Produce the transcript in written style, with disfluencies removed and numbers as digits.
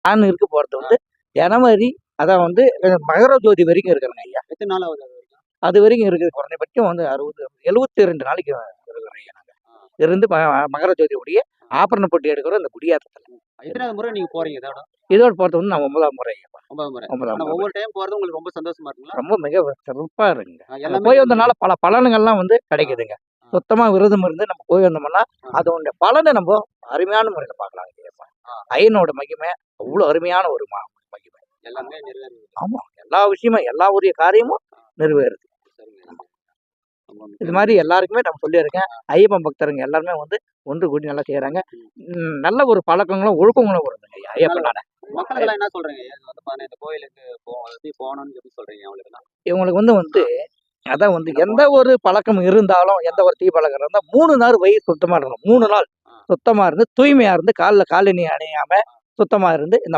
நான் இருக்க போறது வந்து ஜனவரி, அதான் வந்து மகர ஜோதி வரைக்கும் இருக்கிறேங்க ஐயா. எத்தனை நாள் ஆகுது அது வரைக்கும்? அது வரைக்கும் இருக்குது. குறைந்தபட்சம் வந்து 72 நாளைக்கு இருக்கிறோம் ஐயா நாங்க. இருந்து மகர ஜோதி உடைய ஆபரண பொட்டி எடுக்கிறோம் இந்த குடியாத்தத்துல. எத்தனாவது முறை நீங்க போறீங்க இதோட? இதோட போறது வந்து நான் 9ஆம் முறை ஐயாப்பா. 9வது முறை. 9ஆம் ஆனா முறை. ஒவ்வொரு டைம் போறது உங்களுக்கு ரொம்ப சந்தோஷமா இருக்குங்களா? ரொம்ப மிக சிறப்பா இருக்குங்க. எல்லாமே போய் வந்தனால பல பலன்கள்லாம் வந்து கிடைக்குதுங்க. சுத்தமா விரதம் இருந்து நம்ம போய் வந்தோம்னா அதோட பலனை நம்ம அருமையான முறையில பார்க்கலாங்க ஐயாப்பா. ஐயனோட மகிமை அவ்வளவு அருமையான ஒரு மகிமை. எல்லாமே நிறைவேறுது. ஆமா, எல்லா விஷயமும் எல்லா உரிய காரியமும் நிறைவேறுது. இது மாதிரி எல்லாருக்குமே நம்ம சொல்லியிருக்கேன். ஐயப்பன் பக்தருங்க எல்லாருமே வந்து ஒன்று கூடி நல்லா செய்யறாங்க. நல்ல ஒரு பழக்கங்களும் ஒழுக்கங்களும் வருதுங்க ஐயா ஐயப்பனால. மக்கள் என்ன சொல்றீங்க? வந்து இந்த கோயிலுக்கு போகணும்னு சொல்லி சொல்றீங்க அவங்களுக்கு? இவங்களுக்கு வந்து அதான் வந்து எந்த ஒரு பழக்கம் இருந்தாலும், எந்த ஒரு தீ பழக்கம் இருந்தா 3 நாள் வயிறு சுத்தமா இருக்கணும். 3 நாள் சுத்தமா இருந்து, தூய்மையா இருந்து, கால்ல காலணி அணியாம சுத்தமா இருந்து இந்த